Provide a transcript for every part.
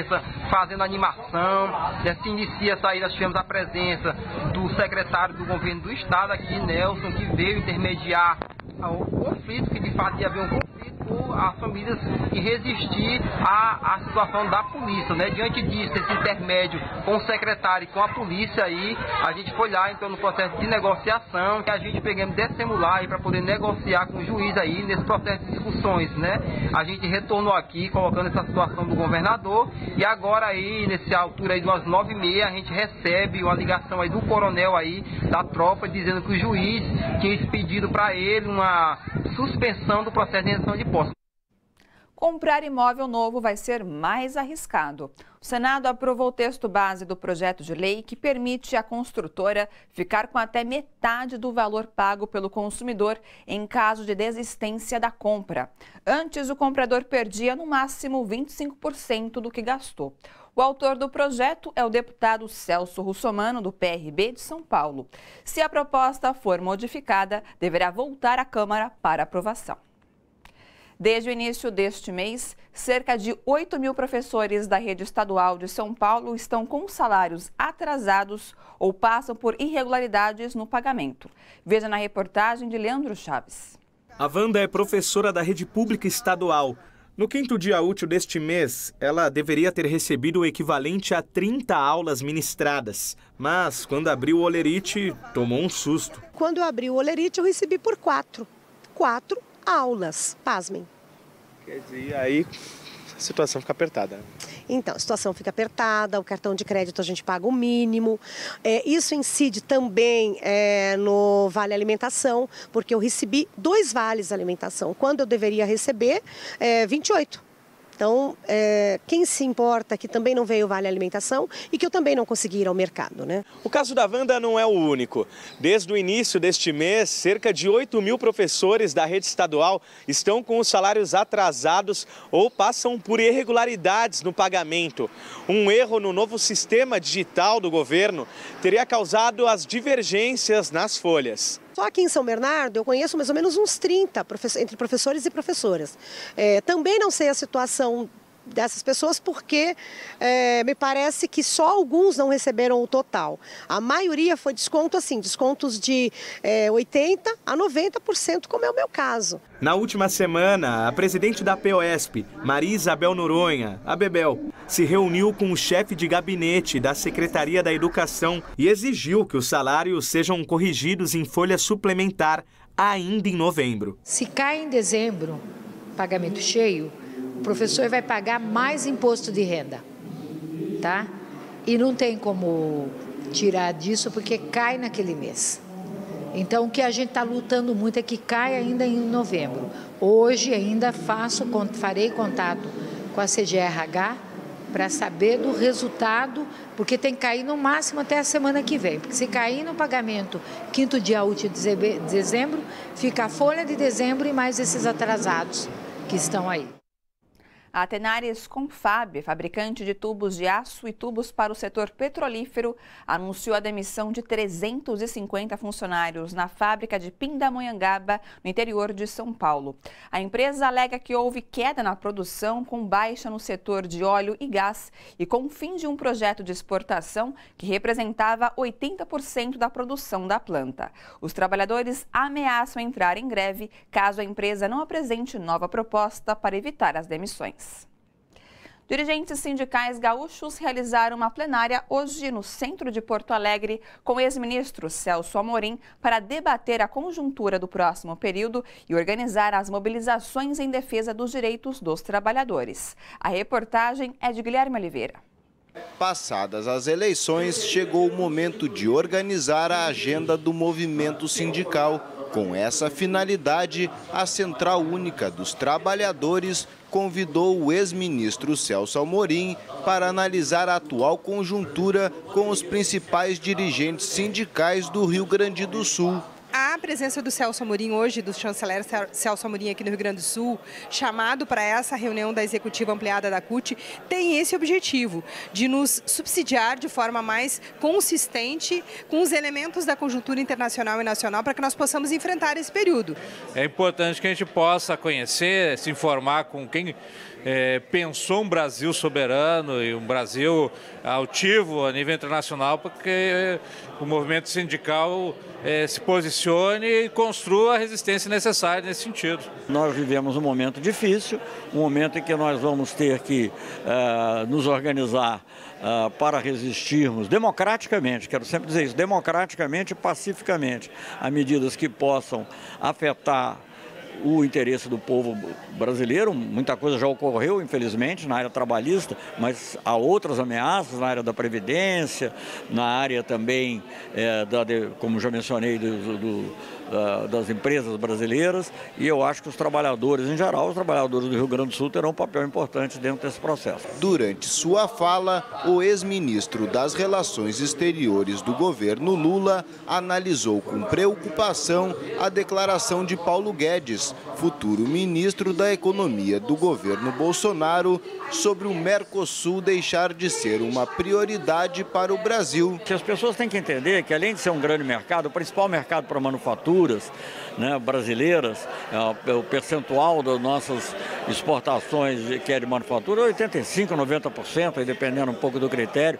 presença fazendo animação. Se inicia essa aí, nós tivemos a presença do secretário do governo do estado aqui, Nelson, que veio intermediar o conflito, que de fato ia haver um conflito, as famílias e resistir à situação da polícia, né? Diante disso, esse intermédio com o secretário e com a polícia aí, a gente foi lá então no processo de negociação, que a gente pegamos descemular aí para poder negociar com o juiz aí nesse processo de discussões, né? A gente retornou aqui colocando essa situação do governador e agora aí, nessa altura aí de umas 9h30, a gente recebe uma ligação aí do coronel aí da tropa dizendo que o juiz tinha expedido para ele uma suspensão do processo de rendição de posse. Comprar imóvel novo vai ser mais arriscado. O Senado aprovou o texto base do projeto de lei que permite à construtora ficar com até metade do valor pago pelo consumidor em caso de desistência da compra. Antes, o comprador perdia no máximo 25% do que gastou. O autor do projeto é o deputado Celso Russomano, do PRB de São Paulo. Se a proposta for modificada, deverá voltar à Câmara para aprovação. Desde o início deste mês, cerca de 8.000 professores da rede estadual de São Paulo estão com salários atrasados ou passam por irregularidades no pagamento. Veja na reportagem de Leandro Chaves. A Wanda é professora da rede pública estadual. No 5º dia útil deste mês, ela deveria ter recebido o equivalente a 30 aulas ministradas. Mas, quando abriu o Olerite, tomou um susto. Quando eu abri o Olerite, eu recebi por 4 aulas, pasmem. Quer dizer, aí a situação fica apertada. Então, a situação fica apertada, o cartão de crédito a gente paga o mínimo. Isso incide também no Vale Alimentação, porque eu recebi 2 vales alimentação, quando eu deveria receber 28. Então, quem se importa que também não veio o Vale Alimentação e que eu também não consegui ir ao mercado, né? O caso da Wanda não é o único. Desde o início deste mês, cerca de 8.000 professores da rede estadual estão com os salários atrasados ou passam por irregularidades no pagamento. Um erro no novo sistema digital do governo teria causado as divergências nas folhas. Só aqui em São Bernardo eu conheço mais ou menos uns 30 entre professores e professoras. Também não sei a situação dessas pessoas porque me parece que só alguns não receberam o total. A maioria foi desconto assim, descontos de 80% a 90%, como é o meu caso. Na última semana, a presidente da POSP, Maria Isabel Noronha, a Bebel, se reuniu com o chefe de gabinete da Secretaria da Educação e exigiu que os salários sejam corrigidos em folha suplementar ainda em novembro. Se cai em dezembro, pagamento cheio, o professor vai pagar mais imposto de renda, tá? E não tem como tirar disso porque cai naquele mês. Então, o que a gente está lutando muito é que caia ainda em novembro. Hoje ainda farei contato com a CGRH para saber do resultado, porque tem que cair no máximo até a semana que vem. Porque se cair no pagamento 5º dia útil de dezembro, fica a folha de dezembro e mais esses atrasados que estão aí. A Tenaris Confab, fabricante de tubos de aço e tubos para o setor petrolífero, anunciou a demissão de 350 funcionários na fábrica de Pindamonhangaba, no interior de São Paulo. A empresa alega que houve queda na produção com baixa no setor de óleo e gás e com o fim de um projeto de exportação que representava 80% da produção da planta. Os trabalhadores ameaçam entrar em greve caso a empresa não apresente nova proposta para evitar as demissões. Dirigentes sindicais gaúchos realizaram uma plenária hoje no centro de Porto Alegre com o ex-ministro Celso Amorim para debater a conjuntura do próximo período e organizar as mobilizações em defesa dos direitos dos trabalhadores. A reportagem é de Guilherme Oliveira. Passadas as eleições, chegou o momento de organizar a agenda do movimento sindical. Com essa finalidade, a Central Única dos Trabalhadores convidou o ex-ministro Celso Amorim para analisar a atual conjuntura com os principais dirigentes sindicais do Rio Grande do Sul. A presença do Celso Amorim hoje, do chanceler Celso Amorim aqui no Rio Grande do Sul, chamado para essa reunião da executiva ampliada da CUT, tem esse objetivo de nos subsidiar de forma mais consistente com os elementos da conjuntura internacional e nacional para que nós possamos enfrentar esse período. É importante que a gente possa conhecer, se informar com quem pensou um Brasil soberano e um Brasil altivo a nível internacional, porque o movimento sindical se posicione e construa a resistência necessária nesse sentido. Nós vivemos um momento difícil, um momento em que nós vamos ter que nos organizar para resistirmos democraticamente, quero sempre dizer isso, democraticamente e pacificamente, a medidas que possam afetar o interesse do povo brasileiro. Muita coisa já ocorreu, infelizmente, na área trabalhista, mas há outras ameaças na área da Previdência, na área também, como já mencionei, das empresas brasileiras, e eu acho que os trabalhadores, em geral, os trabalhadores do Rio Grande do Sul terão um papel importante dentro desse processo. Durante sua fala, o ex-ministro das Relações Exteriores do governo Lula analisou com preocupação a declaração de Paulo Guedes, futuro ministro da Economia do governo Bolsonaro, sobre o Mercosul deixar de ser uma prioridade para o Brasil. As pessoas têm que entender que, além de ser um grande mercado, o principal mercado para manufaturas, brasileiras, o percentual das nossas exportações que é de manufatura, 85%, 90%, dependendo um pouco do critério.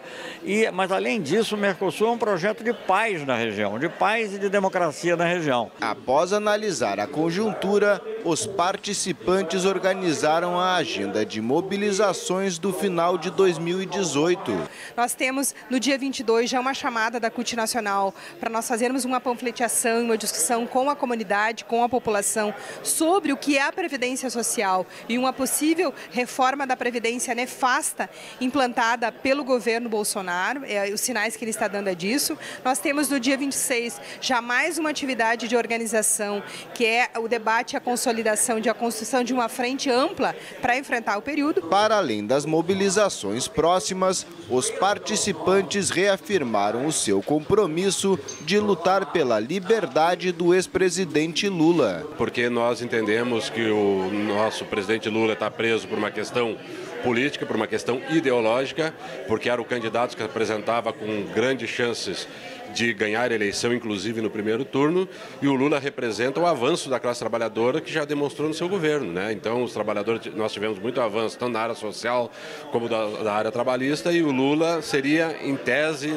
Mas, além disso, o Mercosul é um projeto de paz na região, de paz e de democracia na região. Após analisar a conjuntura, os participantes organizaram a agenda de mobilizações do final de 2018. Nós temos, no dia 22, já uma chamada da CUT Nacional para nós fazermos uma panfletiação, uma discussão com a comunidade, com a população, sobre o que é a Previdência Social e uma possível reforma da Previdência nefasta implantada pelo governo Bolsonaro, os sinais que ele está dando é disso. Nós temos no dia 26 já mais uma atividade de organização, que é o debate e a consolidação a construção de uma frente ampla para enfrentar o período. Para além das mobilizações próximas, os participantes reafirmaram o seu compromisso de lutar pela liberdade do ex-presidente Lula. Porque nós entendemos que o nosso presidente Lula está preso por uma questão política, por uma questão ideológica, porque era o candidato que apresentava com grandes chances de ganhar a eleição, inclusive no primeiro turno, e o Lula representa o avanço da classe trabalhadora que já demonstrou no seu governo, né? Então, os trabalhadores, nós tivemos muito avanço, tanto na área social como da área trabalhista, e o Lula seria, em tese,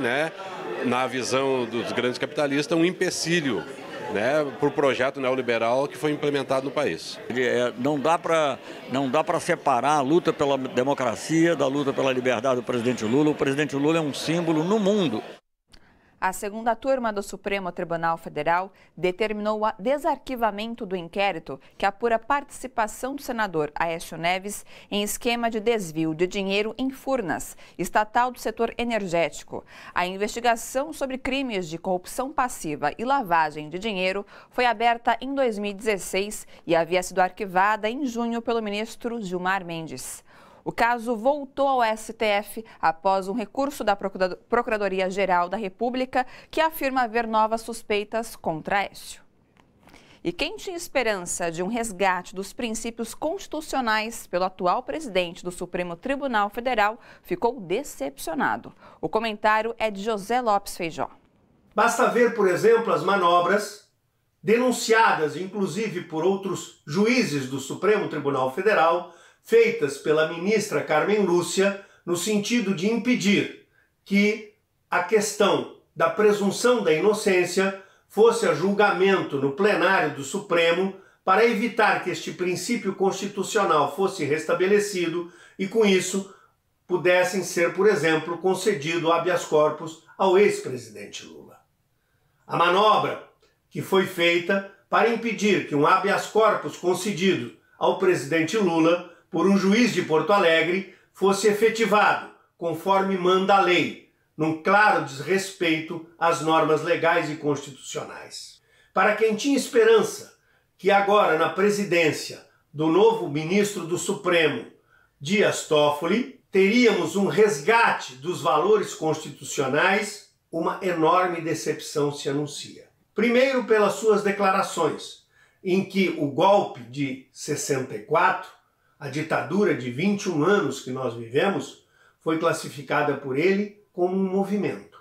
na visão dos grandes capitalistas, um empecilho, para o projeto neoliberal que foi implementado no país. Não dá para separar a luta pela democracia da luta pela liberdade do presidente Lula. O presidente Lula é um símbolo no mundo. A segunda turma do Supremo Tribunal Federal determinou o desarquivamento do inquérito que apura a participação do senador Aécio Neves em esquema de desvio de dinheiro em Furnas, estatal do setor energético. A investigação sobre crimes de corrupção passiva e lavagem de dinheiro foi aberta em 2016 e havia sido arquivada em junho pelo ministro Gilmar Mendes. O caso voltou ao STF após um recurso da Procuradoria-Geral da República que afirma haver novas suspeitas contra Aécio. E quem tinha esperança de um resgate dos princípios constitucionais pelo atual presidente do Supremo Tribunal Federal ficou decepcionado. O comentário é de José Lopes Feijó. Basta ver, por exemplo, as manobras denunciadas, inclusive por outros juízes do Supremo Tribunal Federal, feitas pela ministra Carmen Lúcia, no sentido de impedir que a questão da presunção da inocência fosse a julgamento no plenário do Supremo, para evitar que este princípio constitucional fosse restabelecido e, com isso, pudessem ser, por exemplo, concedido habeas corpus ao ex-presidente Lula. A manobra que foi feita para impedir que um habeas corpus concedido ao presidente Lula por um juiz de Porto Alegre fosse efetivado, conforme manda a lei, num claro desrespeito às normas legais e constitucionais. Para quem tinha esperança que agora, na presidência do novo ministro do Supremo, Dias Toffoli, teríamos um resgate dos valores constitucionais, uma enorme decepção se anuncia. Primeiro, pelas suas declarações, em que o golpe de 64, a ditadura de 21 anos que nós vivemos, foi classificada por ele como um movimento.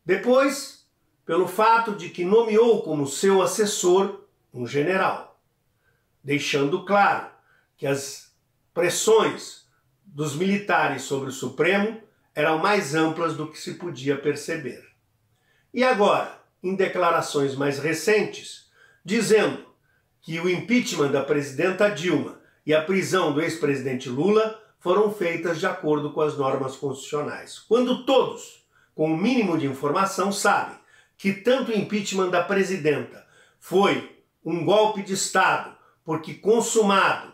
Depois, pelo fato de que nomeou como seu assessor um general, deixando claro que as pressões dos militares sobre o Supremo eram mais amplas do que se podia perceber. E agora, em declarações mais recentes, dizendo que o impeachment da presidenta Dilma e a prisão do ex-presidente Lula foram feitas de acordo com as normas constitucionais. Quando todos, com o mínimo de informação, sabem que tanto o impeachment da presidenta foi um golpe de Estado, porque consumado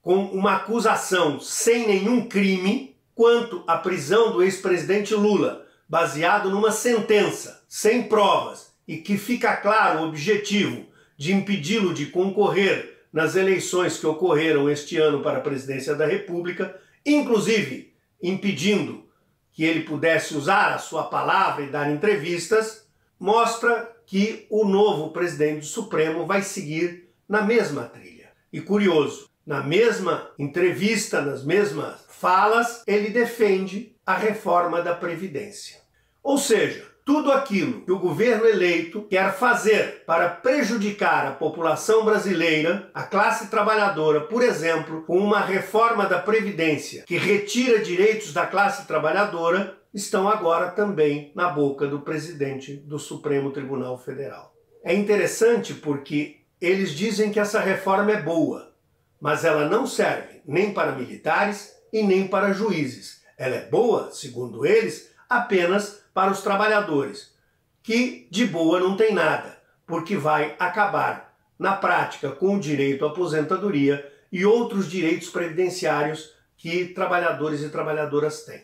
com uma acusação sem nenhum crime, quanto a prisão do ex-presidente Lula, baseado numa sentença, sem provas, e que fica claro o objetivo de impedi-lo de concorrer nas eleições que ocorreram este ano para a presidência da República, inclusive impedindo que ele pudesse usar a sua palavra e dar entrevistas, mostra que o novo presidente do Supremo vai seguir na mesma trilha. E curioso, na mesma entrevista, nas mesmas falas, ele defende a reforma da Previdência. Ou seja, tudo aquilo que o governo eleito quer fazer para prejudicar a população brasileira, a classe trabalhadora, por exemplo, com uma reforma da Previdência que retira direitos da classe trabalhadora, estão agora também na boca do presidente do Supremo Tribunal Federal. É interessante porque eles dizem que essa reforma é boa, mas ela não serve nem para militares e nem para juízes. Ela é boa, segundo eles, apenas para os trabalhadores, que de boa não tem nada, porque vai acabar, na prática, com o direito à aposentadoria e outros direitos previdenciários que trabalhadores e trabalhadoras têm.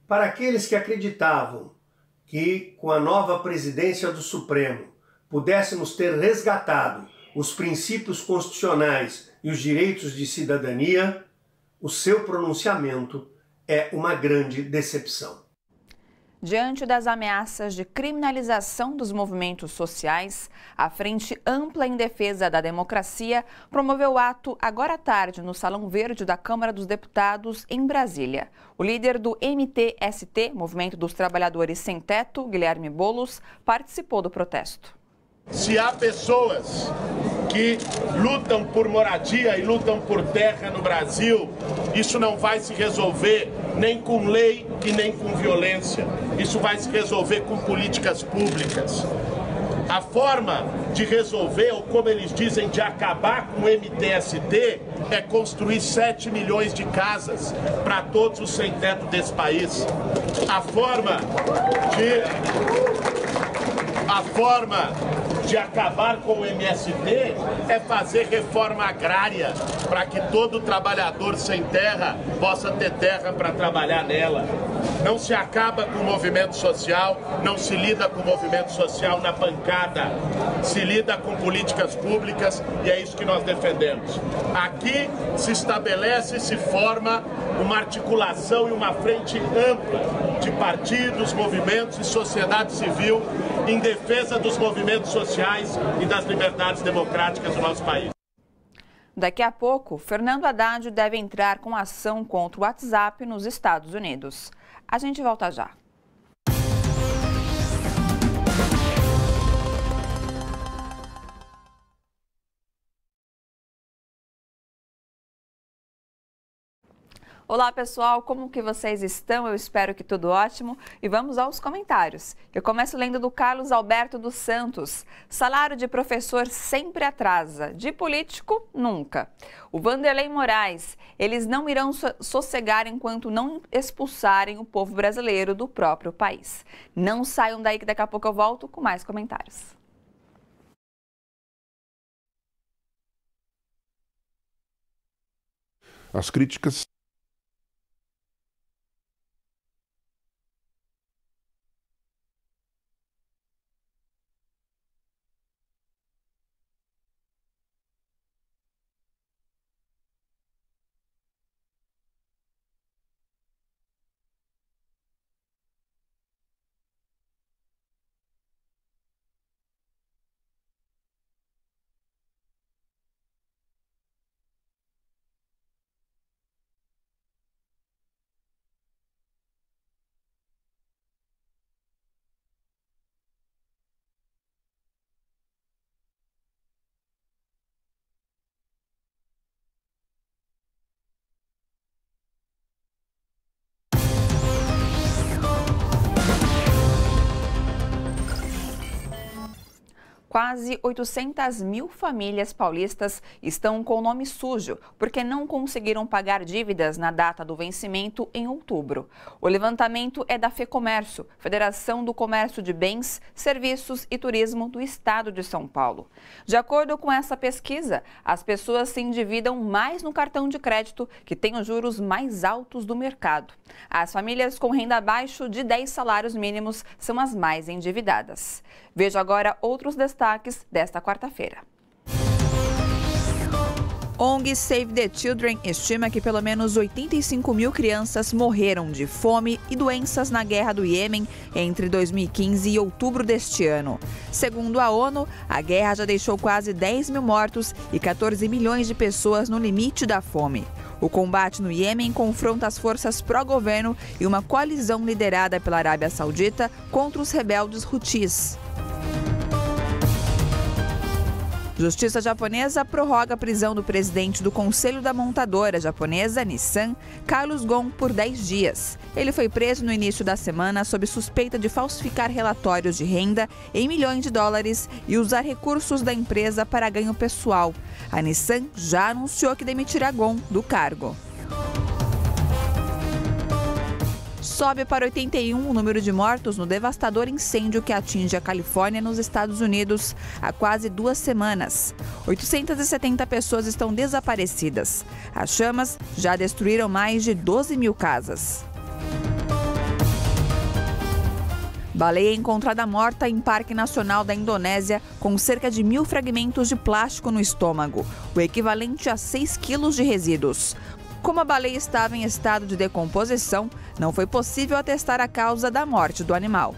Para aqueles que acreditavam que, com a nova presidência do Supremo, pudéssemos ter resgatado os princípios constitucionais e os direitos de cidadania, o seu pronunciamento é uma grande decepção. Diante das ameaças de criminalização dos movimentos sociais, a Frente Ampla em Defesa da Democracia promoveu ato agora à tarde no Salão Verde da Câmara dos Deputados, em Brasília. O líder do MTST, Movimento dos Trabalhadores Sem Teto, Guilherme Boulos, participou do protesto. Se há pessoas que lutam por moradia e lutam por terra no Brasil, isso não vai se resolver nem com lei e nem com violência. Isso vai se resolver com políticas públicas. A forma de resolver, ou como eles dizem, de acabar com o MTST, é construir 7 milhões de casas para todos os sem-teto desse país. A forma de acabar com o MST é fazer reforma agrária para que todo trabalhador sem terra possa ter terra para trabalhar nela. Não se acaba com o movimento social, não se lida com o movimento social na pancada, se lida com políticas públicas e é isso que nós defendemos. Aqui se estabelece e se forma uma articulação e uma frente ampla de partidos, movimentos e sociedade civil em defesa dos movimentos sociais e das liberdades democráticas do nosso país. Daqui a pouco, Fernando Haddad deve entrar com ação contra o WhatsApp nos Estados Unidos. A gente volta já. Olá pessoal, como que vocês estão? Eu espero que tudo ótimo e vamos aos comentários. Eu começo lendo do Carlos Alberto dos Santos. Salário de professor sempre atrasa, de político nunca. O Vanderlei Moraes, eles não irão sossegar enquanto não expulsarem o povo brasileiro do próprio país. Não saiam daí que daqui a pouco eu volto com mais comentários. As críticas Quase 800 mil famílias paulistas estão com o nome sujo porque não conseguiram pagar dívidas na data do vencimento em outubro. O levantamento é da FEComércio, Federação do Comércio de Bens, Serviços e Turismo do Estado de São Paulo. De acordo com essa pesquisa, as pessoas se endividam mais no cartão de crédito, que tem os juros mais altos do mercado. As famílias com renda abaixo de 10 salários mínimos são as mais endividadas. Veja agora outros destaques desta quarta-feira. ONG Save the Children estima que pelo menos 85 mil crianças morreram de fome e doenças na guerra do Iêmen entre 2015 e outubro deste ano. Segundo a ONU, a guerra já deixou quase 10 mil mortos e 14 milhões de pessoas no limite da fome. O combate no Iêmen confronta as forças pró-governo e uma coalizão liderada pela Arábia Saudita contra os rebeldes Houthis. Justiça japonesa prorroga a prisão do presidente do Conselho da montadora japonesa Nissan, Carlos Ghosn, por 10 dias. Ele foi preso no início da semana sob suspeita de falsificar relatórios de renda em milhões de dólares e usar recursos da empresa para ganho pessoal. A Nissan já anunciou que demitirá Ghosn do cargo. Sobe para 81 o número de mortos no devastador incêndio que atinge a Califórnia, nos Estados Unidos, há quase 2 semanas. 870 pessoas estão desaparecidas. As chamas já destruíram mais de 12 mil casas. Baleia encontrada morta em Parque Nacional da Indonésia com cerca de 1.000 fragmentos de plástico no estômago, o equivalente a 6 quilos de resíduos. Como a baleia estava em estado de decomposição, não foi possível atestar a causa da morte do animal.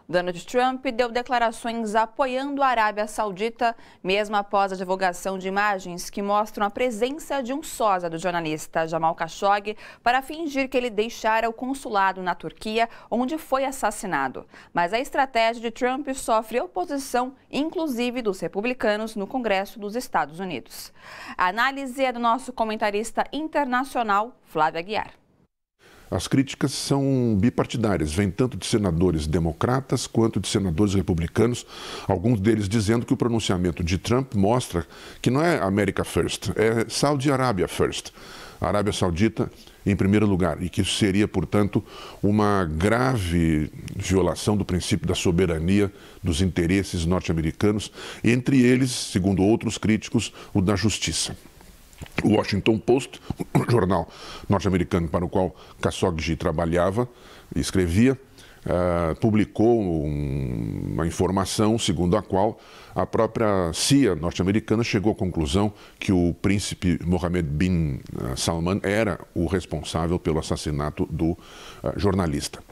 Donald Trump deu declarações apoiando a Arábia Saudita, mesmo após a divulgação de imagens que mostram a presença de um sósia do jornalista Jamal Khashoggi para fingir que ele deixara o consulado na Turquia, onde foi assassinado. Mas a estratégia de Trump sofre oposição, inclusive dos republicanos, no Congresso dos Estados Unidos. A análise é do nosso comentarista internacional, Flávio Aguiar. As críticas são bipartidárias, vêm tanto de senadores democratas quanto de senadores republicanos, alguns deles dizendo que o pronunciamento de Trump mostra que não é America First, é Saudi Arabia First, a Arábia Saudita em primeiro lugar, e que isso seria, portanto, uma grave violação do princípio da soberania dos interesses norte-americanos, entre eles, segundo outros críticos, o da justiça. O Washington Post, o jornal norte-americano para o qual Khashoggi trabalhava e escrevia, publicou uma informação segundo a qual a própria CIA norte-americana chegou à conclusão que o príncipe Mohammed bin Salman era o responsável pelo assassinato do jornalista.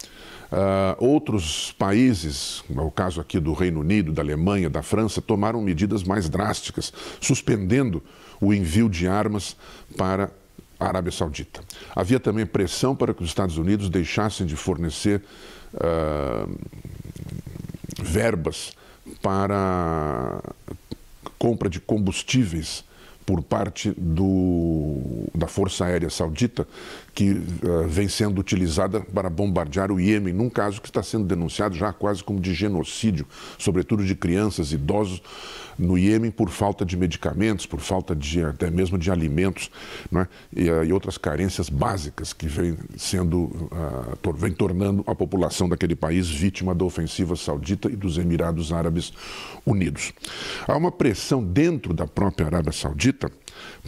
Outros países, o caso aqui do Reino Unido, da Alemanha, da França, tomaram medidas mais drásticas, suspendendo o envio de armas para a Arábia Saudita. Havia também pressão para que os Estados Unidos deixassem de fornecer verbas para compra de combustíveis por parte da Força Aérea Saudita, que vem sendo utilizada para bombardear o Iêmen, num caso que está sendo denunciado já quase como de genocídio, sobretudo de crianças e idosos no Iêmen, por falta de medicamentos, por falta até mesmo de alimentos, não é? E outras carências básicas que vem tornando a população daquele país vítima da ofensiva saudita e dos Emirados Árabes Unidos. Há uma pressão dentro da própria Arábia Saudita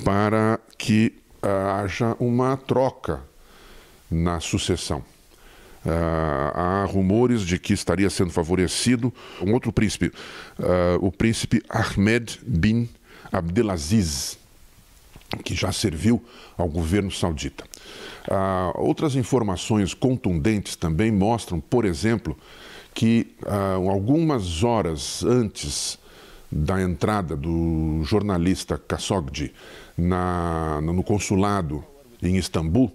para que haja uma troca na sucessão. Há rumores de que estaria sendo favorecido um outro príncipe, o príncipe Ahmed bin Abdelaziz, que já serviu ao governo saudita. Outras informações contundentes também mostram, por exemplo, que algumas horas antes da entrada do jornalista Khashoggi no consulado em Istambul,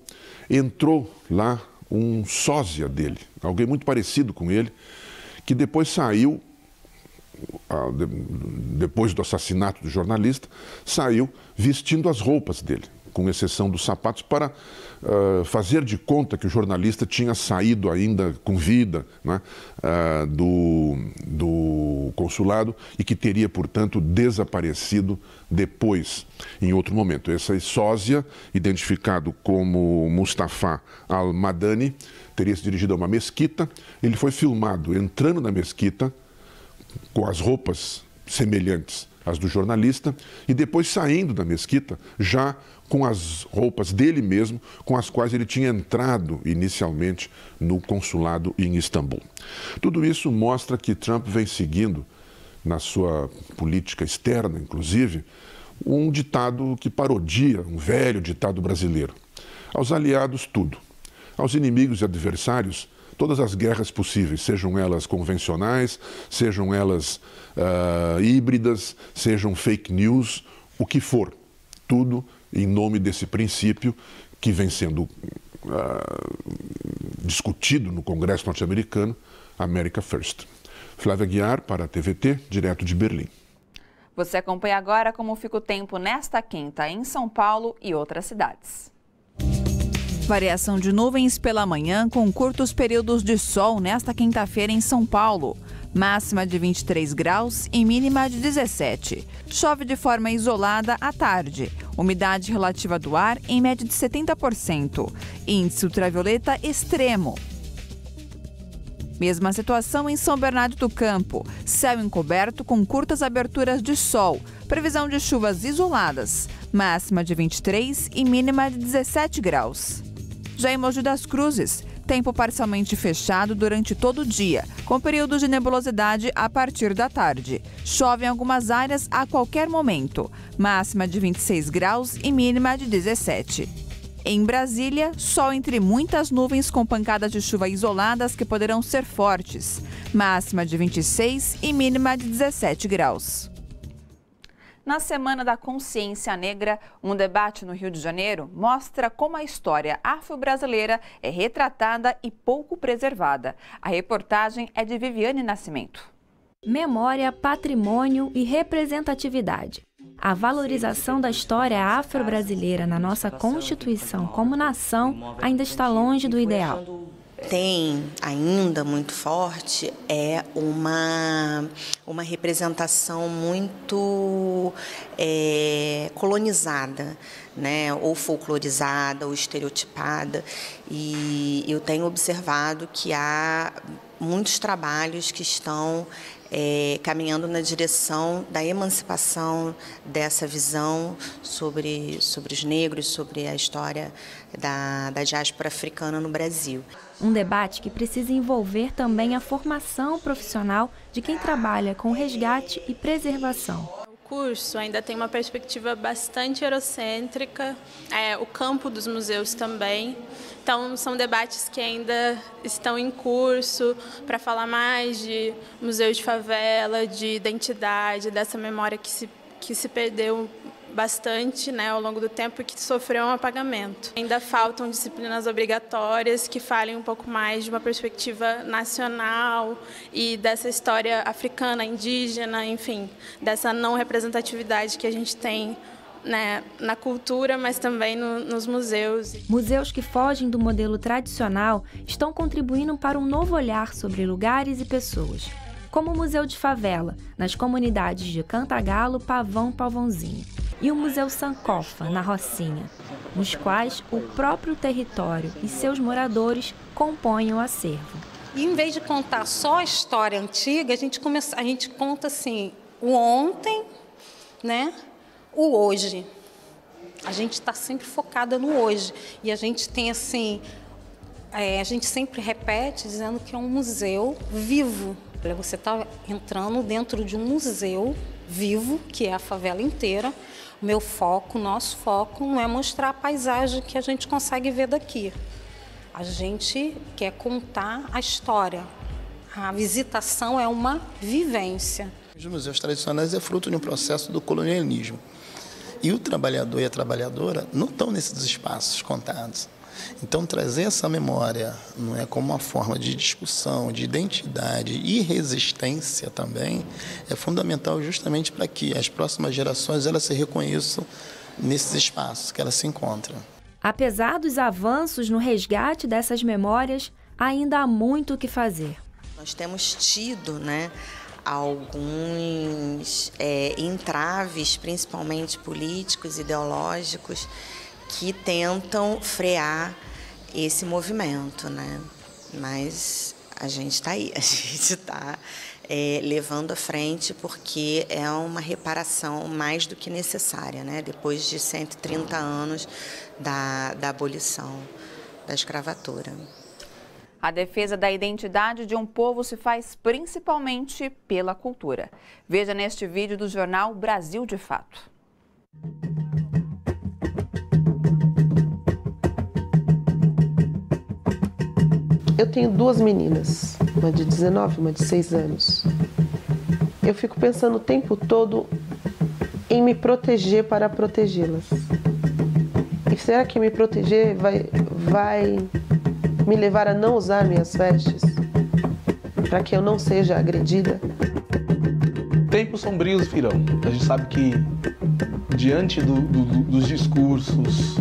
entrou lá um sósia dele, alguém muito parecido com ele, que depois saiu, depois do assassinato do jornalista, saiu vestindo as roupas dele, com exceção dos sapatos, para fazer de conta que o jornalista tinha saído ainda com vida, né, do consulado e que teria, portanto, desaparecido depois, em outro momento. Esse sósia, identificado como Mustafa Al-Madani, teria se dirigido a uma mesquita. Ele foi filmado entrando na mesquita com as roupas semelhantes às do jornalista e depois saindo da mesquita já com as roupas dele mesmo, com as quais ele tinha entrado inicialmente no consulado em Istambul. Tudo isso mostra que Trump vem seguindo, na sua política externa, inclusive, um ditado que parodia um velho ditado brasileiro. Aos aliados, tudo. Aos inimigos e adversários, todas as guerras possíveis, sejam elas convencionais, sejam elas híbridas, sejam fake news, o que for. Tudo em nome desse princípio que vem sendo discutido no Congresso norte-americano, America First. Flávia Guiar para a TVT, direto de Berlim. Você acompanha agora como fica o tempo nesta quinta em São Paulo e outras cidades. Variação de nuvens pela manhã com curtos períodos de sol nesta quinta-feira em São Paulo. Máxima de 23 graus e mínima de 17. Chove de forma isolada à tarde. Umidade relativa do ar em média de 70%. Índice ultravioleta extremo. Mesma situação em São Bernardo do Campo. Céu encoberto com curtas aberturas de sol. Previsão de chuvas isoladas. Máxima de 23 e mínima de 17 graus. Já em Mogi das Cruzes, tempo parcialmente fechado durante todo o dia, com períodos de nebulosidade a partir da tarde. Chove em algumas áreas a qualquer momento. Máxima de 26 graus e mínima de 17. Em Brasília, sol entre muitas nuvens com pancadas de chuva isoladas que poderão ser fortes. Máxima de 26 e mínima de 17 graus. Na Semana da Consciência Negra, um debate no Rio de Janeiro mostra como a história afro-brasileira é retratada e pouco preservada. A reportagem é de Viviane Nascimento. Memória, patrimônio e representatividade. A valorização da história afro-brasileira na nossa Constituição como nação ainda está longe do ideal. Tem ainda muito forte uma representação muito colonizada, né? Ou folclorizada, ou estereotipada. E eu tenho observado que há muitos trabalhos que estão caminhando na direção da emancipação dessa visão sobre os negros, sobre a história da diáspora africana no Brasil. Um debate que precisa envolver também a formação profissional de quem trabalha com resgate e preservação. O curso ainda tem uma perspectiva bastante eurocêntrica, o campo dos museus também. Então, são debates que ainda estão em curso para falar mais de museus de favela, de identidade, dessa memória que se perdeu bastante, né, ao longo do tempo, que sofreu um apagamento. Ainda faltam disciplinas obrigatórias que falem um pouco mais de uma perspectiva nacional e dessa história africana, indígena, enfim, dessa não representatividade que a gente tem, né, na cultura, mas também nos museus. Museus que fogem do modelo tradicional estão contribuindo para um novo olhar sobre lugares e pessoas, como o Museu de Favela, nas comunidades de Cantagalo, Pavão, Pavãozinho, e o Museu Sankofa, na Rocinha, nos quais o próprio território e seus moradores compõem o acervo. E em vez de contar só a história antiga, a gente conta assim, o ontem, né? O hoje. A gente está sempre focada no hoje. E a gente tem assim, a gente sempre repete dizendo que é um museu vivo. Você está entrando dentro de um museu vivo, que é a favela inteira. O meu foco, o nosso foco, não é mostrar a paisagem que a gente consegue ver daqui. A gente quer contar a história. A visitação é uma vivência. Os museus tradicionais é fruto de um processo do colonialismo. E o trabalhador e a trabalhadora não estão nesses espaços contados. Então, trazer essa memória não é como uma forma de discussão, de identidade e resistência também, é fundamental justamente para que as próximas gerações elas se reconheçam nesses espaços que ela se encontra. Apesar dos avanços no resgate dessas memórias, ainda há muito o que fazer. Nós temos tido, alguns entraves, principalmente políticos, ideológicos, que tentam frear esse movimento, Mas a gente está aí, a gente está levando à frente porque é uma reparação mais do que necessária, depois de 130 anos da abolição da escravatura. A defesa da identidade de um povo se faz principalmente pela cultura. Veja neste vídeo do jornal Brasil de Fato. Eu tenho duas meninas, uma de 19 e uma de 6 anos. Eu fico pensando o tempo todo em me proteger para protegê-las. E será que me proteger vai me levar a não usar minhas vestes? Para que eu não seja agredida? Tempos sombrios virão. A gente sabe que diante dos discursos,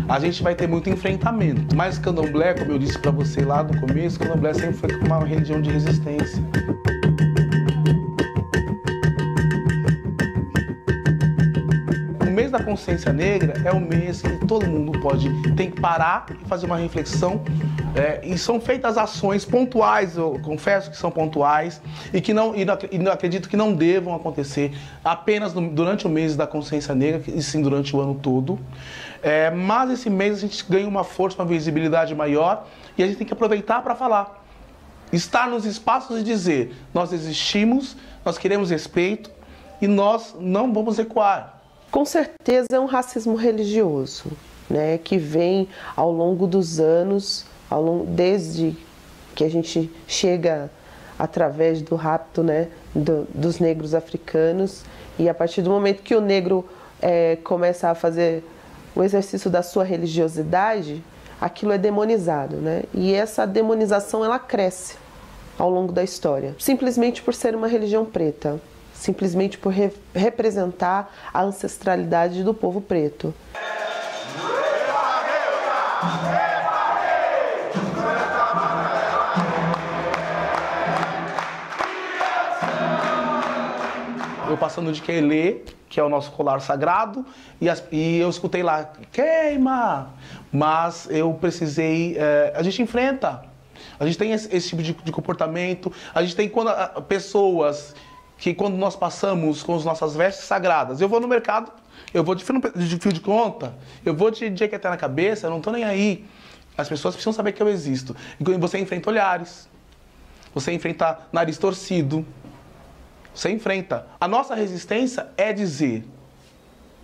a gente vai ter muito enfrentamento. Mas candomblé, como eu disse para você lá no começo, candomblé sempre foi uma religião de resistência. O mês da consciência negra é um mês que todo mundo tem que parar e fazer uma reflexão. E são feitas ações pontuais, eu confesso que são pontuais, e não acredito que não devam acontecer apenas durante o mês da consciência negra, e sim durante o ano todo. Mas esse mês a gente ganha uma força, uma visibilidade maior, e a gente tem que aproveitar para falar. Estar nos espaços e dizer, nós existimos, nós queremos respeito e nós não vamos recuar. Com certeza é um racismo religioso, que vem ao longo dos anos, desde que a gente chega através do rapto dos negros africanos, e a partir do momento que o negro começa a fazer o exercício da sua religiosidade, aquilo é demonizado, E essa demonização ela cresce ao longo da história, simplesmente por ser uma religião preta, simplesmente por representar a ancestralidade do povo preto. Eu passando de Quelê, que é o nosso colar sagrado, e eu escutei lá, queima! Mas eu precisei, a gente enfrenta, a gente tem esse tipo de comportamento, a gente tem pessoas que quando nós passamos com as nossas vestes sagradas, eu vou no mercado, eu vou de fio de conta, eu vou de jaqueta na cabeça, eu não estou nem aí. As pessoas precisam saber que eu existo. E você enfrenta olhares, você enfrenta nariz torcido, você enfrenta. A nossa resistência é dizer,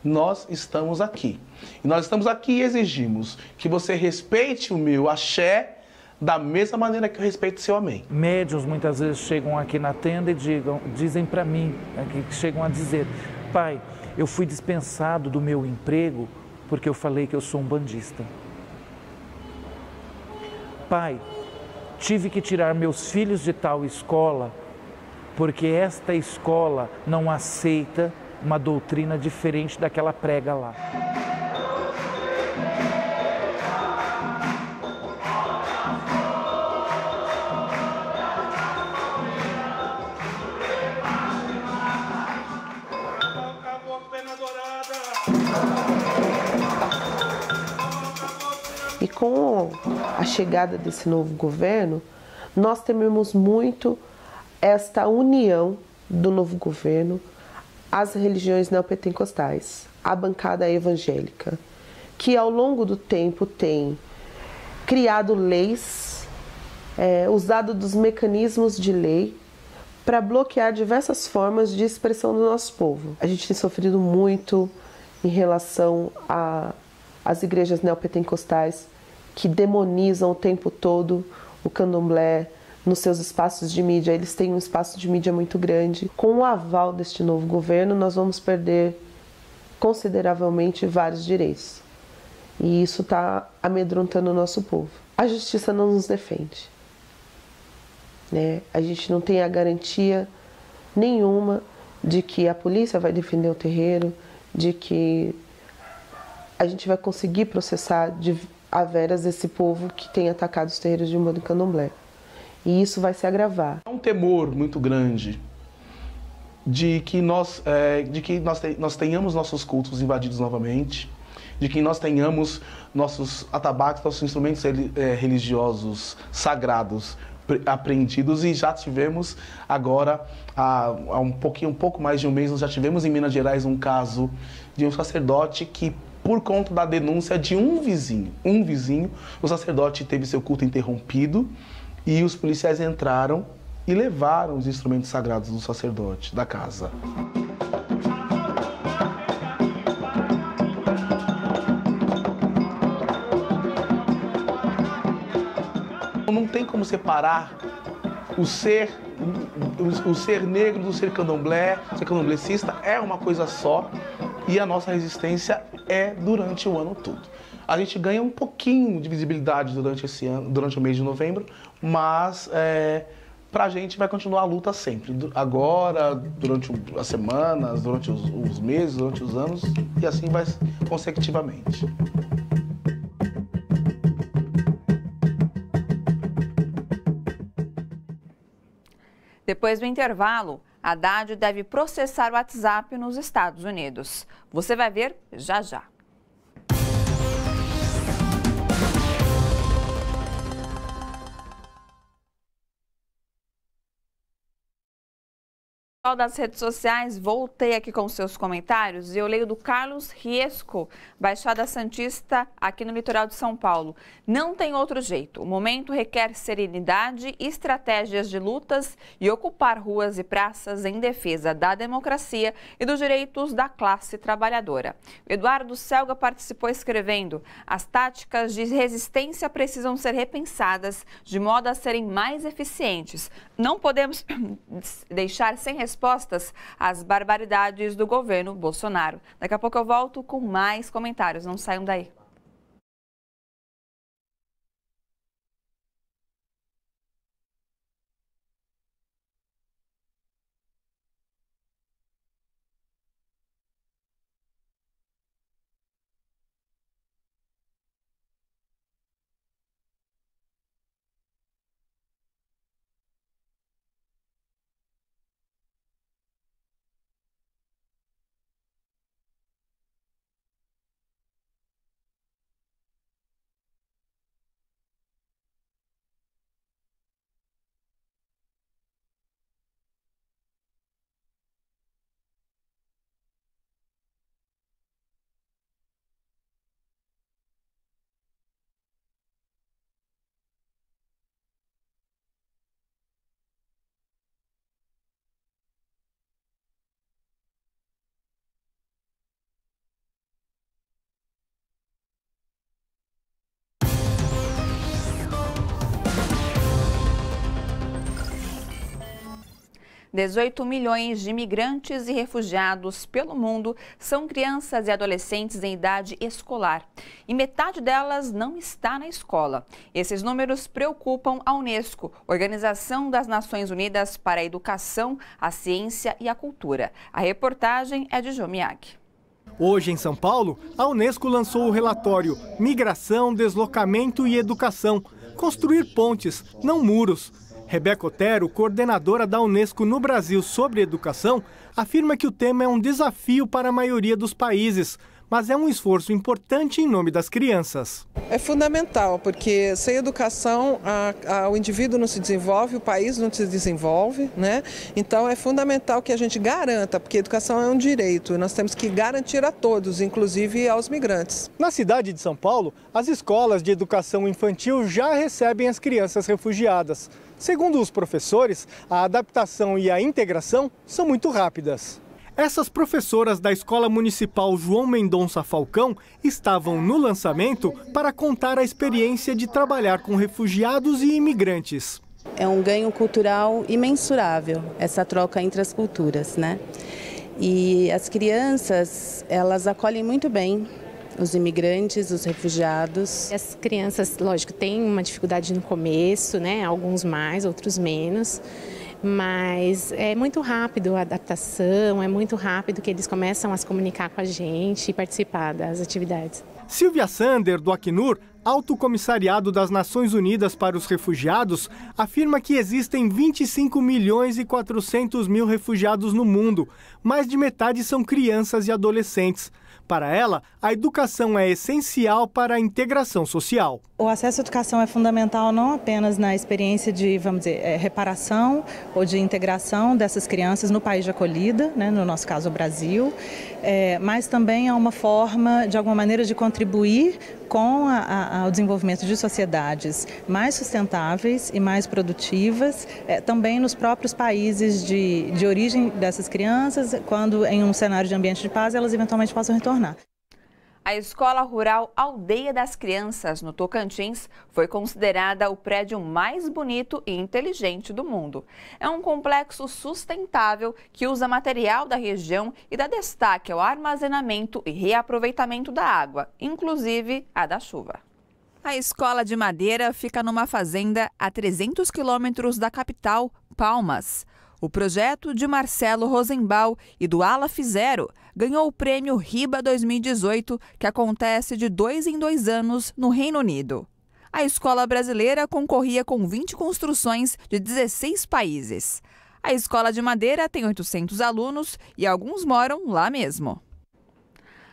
nós estamos aqui. E nós estamos aqui e exigimos que você respeite o meu axé da mesma maneira que eu respeito o seu amém. Médiuns muitas vezes chegam aqui na tenda e dizem para mim, que chegam a dizer, pai, eu fui dispensado do meu emprego porque eu falei que eu sou um bandista. Pai, tive que tirar meus filhos de tal escola porque esta escola não aceita uma doutrina diferente daquela prega lá. E com a chegada desse novo governo, nós tememos muito esta união do novo governo às religiões neopentecostais, à bancada evangélica, que ao longo do tempo tem criado leis, usado dos mecanismos de lei para bloquear diversas formas de expressão do nosso povo. A gente tem sofrido muito em relação às igrejas neopentecostais que demonizam o tempo todo o candomblé nos seus espaços de mídia. Eles têm um espaço de mídia muito grande. Com o aval deste novo governo, nós vamos perder consideravelmente vários direitos. E isso está amedrontando o nosso povo. A justiça não nos defende. A gente não tem a garantia nenhuma de que a polícia vai defender o terreiro, de que a gente vai conseguir processar a veras esse povo que tem atacado os terreiros de Umbanda e Candomblé. E isso vai se agravar. É um temor muito grande de que nós tenhamos nossos cultos invadidos novamente, de que nós tenhamos nossos atabaques, nossos instrumentos religiosos sagrados apreendidos, e já tivemos agora, há um pouco mais de um mês, nós já tivemos em Minas Gerais um caso de um sacerdote que, por conta da denúncia de um vizinho, o sacerdote teve seu culto interrompido e os policiais entraram e levaram os instrumentos sagrados do sacerdote da casa. Não tem como separar o ser negro do ser candomblé, ser candomblecista é uma coisa só, e a nossa resistência é durante o ano todo. A gente ganha um pouquinho de visibilidade durante esse ano, durante o mês de novembro, mas pra gente vai continuar a luta sempre. Agora, durante as semanas, durante os meses, durante os anos, e assim vai consecutivamente. Depois do intervalo, Haddad deve processar o WhatsApp nos Estados Unidos. Você vai ver já já. Das redes sociais, voltei aqui com seus comentários e eu leio do Carlos Riesco, Baixada Santista, aqui no litoral de São Paulo. Não tem outro jeito. O momento requer serenidade, estratégias de lutas e ocupar ruas e praças em defesa da democracia e dos direitos da classe trabalhadora. Eduardo Selga participou escrevendo: as táticas de resistência precisam ser repensadas de modo a serem mais eficientes. Não podemos deixar sem respostas às barbaridades do governo Bolsonaro. Daqui a pouco eu volto com mais comentários. Não saiam daí. $18 milhões de imigrantes e refugiados pelo mundo são crianças e adolescentes em idade escolar. E metade delas não está na escola. Esses números preocupam a Unesco, Organização das Nações Unidas para a Educação, a Ciência e a Cultura. A reportagem é de Jô Miyagi. Hoje, em São Paulo, a Unesco lançou o relatório Migração, Deslocamento e Educação. Construir pontes, não muros. Rebeca Otero, coordenadora da Unesco no Brasil sobre educação, afirma que o tema é um desafio para a maioria dos países, mas é um esforço importante em nome das crianças. É fundamental, porque sem educação o indivíduo não se desenvolve, o país não se desenvolve, né? Então é fundamental que a gente garanta, porque a educação é um direito, e nós temos que garantir a todos, inclusive aos migrantes. Na cidade de São Paulo, as escolas de educação infantil já recebem as crianças refugiadas. Segundo os professores, a adaptação e a integração são muito rápidas. Essas professoras da Escola Municipal João Mendonça Falcão estavam no lançamento para contar a experiência de trabalhar com refugiados e imigrantes. É um ganho cultural imensurável, essa troca entre as culturas, né? E as crianças, elas acolhem muito bem os imigrantes, os refugiados. As crianças, lógico, têm uma dificuldade no começo, né? Alguns mais, outros menos. mas é muito rápido a adaptação, é muito rápido que eles começam a se comunicar com a gente e participar das atividades. Silvia Sander, do Acnur, Alto Comissariado das Nações Unidas para os Refugiados, afirma que existem 25 milhões e 400 mil refugiados no mundo. Mais de metade são crianças e adolescentes. Para ela, a educação é essencial para a integração social. O acesso à educação é fundamental não apenas na experiência de, vamos dizer, reparação ou de integração dessas crianças no país de acolhida, né, no nosso caso o Brasil, mas também é uma forma, de alguma maneira, de contribuir com o desenvolvimento de sociedades mais sustentáveis e mais produtivas, também nos próprios países de origem dessas crianças, quando em um cenário de ambiente de paz elas eventualmente possam retornar. A Escola Rural Aldeia das Crianças, no Tocantins, foi considerada o prédio mais bonito e inteligente do mundo. É um complexo sustentável que usa material da região e dá destaque ao armazenamento e reaproveitamento da água, inclusive a da chuva. A escola de madeira fica numa fazenda a 300 quilômetros da capital, Palmas. O projeto de Marcelo Rosenbaum e do Aleph Zero ganhou o prêmio RIBA 2018, que acontece de 2 em 2 anos no Reino Unido. A escola brasileira concorria com 20 construções de 16 países. A escola de madeira tem 800 alunos e alguns moram lá mesmo.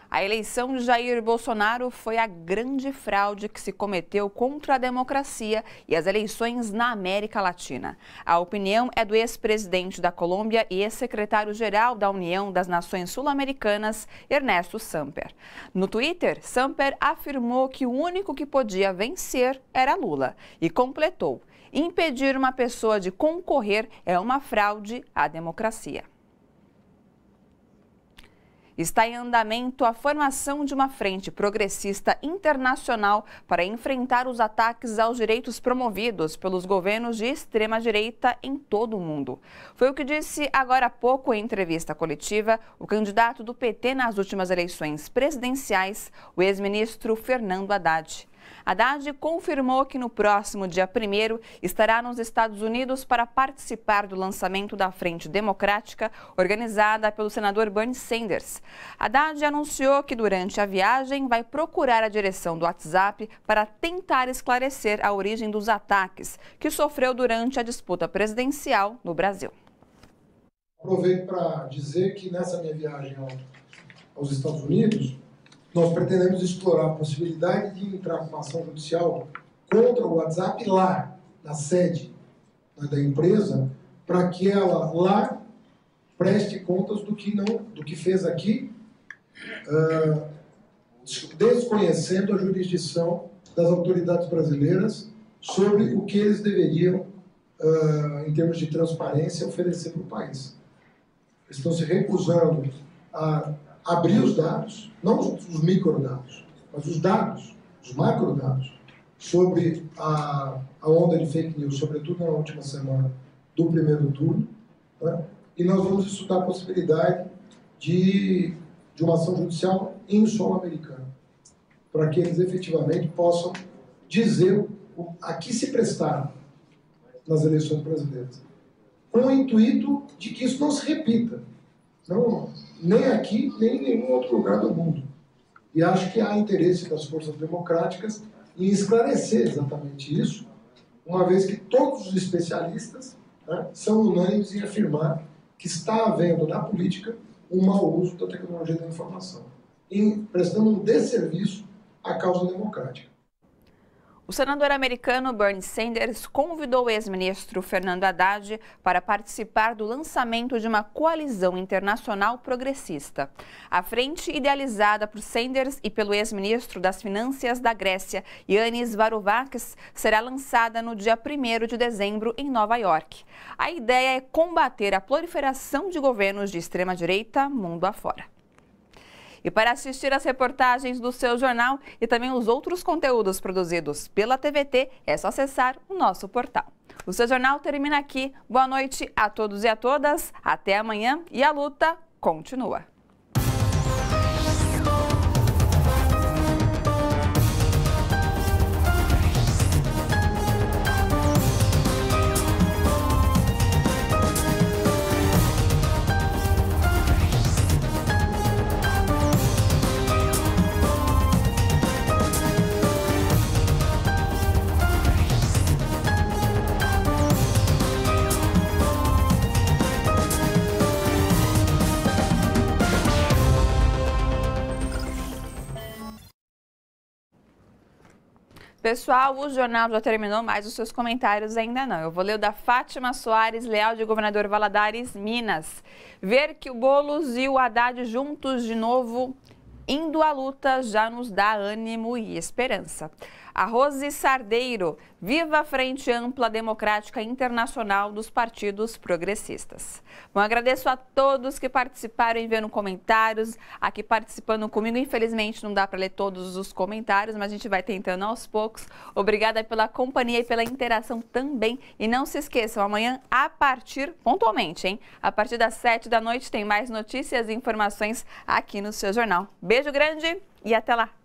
A eleição de Jair Bolsonaro foi a grande fraude que se cometeu contra a democracia e as eleições na América Latina. A opinião é do ex-presidente da Colômbia e ex-secretário-geral da União das Nações Sul-Americanas, Ernesto Samper. No Twitter, Samper afirmou que o único que podia vencer era Lula e completou: impedir uma pessoa de concorrer é uma fraude à democracia. Está em andamento a formação de uma frente progressista internacional para enfrentar os ataques aos direitos promovidos pelos governos de extrema-direita em todo o mundo. Foi o que disse agora há pouco em entrevista coletiva o candidato do PT nas últimas eleições presidenciais, o ex-ministro Fernando Haddad. Haddad confirmou que no próximo dia 1º estará nos Estados Unidos para participar do lançamento da Frente Democrática, organizada pelo senador Bernie Sanders. Haddad anunciou que durante a viagem vai procurar a direção do WhatsApp para tentar esclarecer a origem dos ataques que sofreu durante a disputa presidencial no Brasil. Aproveito para dizer que nessa minha viagem aos Estados Unidos, nós pretendemos explorar a possibilidade de entrar com uma ação judicial contra o WhatsApp lá, na sede da empresa, para que ela lá preste contas do que fez aqui, desconhecendo a jurisdição das autoridades brasileiras sobre o que eles deveriam, em termos de transparência, oferecer para o país. Eles estão se recusando a abrir os dados, não os microdados, mas os dados, os macrodados, sobre a onda de fake news, sobretudo na última semana do primeiro turno, né? E nós vamos estudar a possibilidade de uma ação judicial em solo americano, para que eles efetivamente possam dizer a que se prestaram nas eleições brasileiras, com o intuito de que isso não se repita. Não, nem aqui, nem em nenhum outro lugar do mundo. E acho que há interesse das forças democráticas em esclarecer exatamente isso, uma vez que todos os especialistas, né, são unânimes em afirmar que está havendo na política um mau uso da tecnologia da informação, prestando um desserviço à causa democrática. O senador americano Bernie Sanders convidou o ex-ministro Fernando Haddad para participar do lançamento de uma coalizão internacional progressista. A frente, idealizada por Sanders e pelo ex-ministro das Finanças da Grécia, Yanis Varoufakis, será lançada no dia 1º de dezembro em Nova York. A ideia é combater a proliferação de governos de extrema-direita mundo afora. E para assistir às reportagens do seu jornal e também os outros conteúdos produzidos pela TVT, é só acessar o nosso portal. O seu jornal termina aqui. Boa noite a todos e a todas. Até amanhã e a luta continua. Pessoal, o jornal já terminou, mas os seus comentários ainda não. Eu vou ler o da Fátima Soares Leal, de Governador Valadares, Minas. Ver que o Boulos e o Haddad juntos de novo, indo à luta, já nos dá ânimo e esperança. A Rose Sardeiro, viva a Frente Ampla Democrática Internacional dos Partidos Progressistas. Bom, agradeço a todos que participaram enviando comentários, aqui participando comigo. Infelizmente não dá para ler todos os comentários, mas a gente vai tentando aos poucos. Obrigada pela companhia e pela interação também. E não se esqueçam, amanhã pontualmente, hein? A partir das 7 da noite tem mais notícias e informações aqui no seu jornal. Beijo grande e até lá!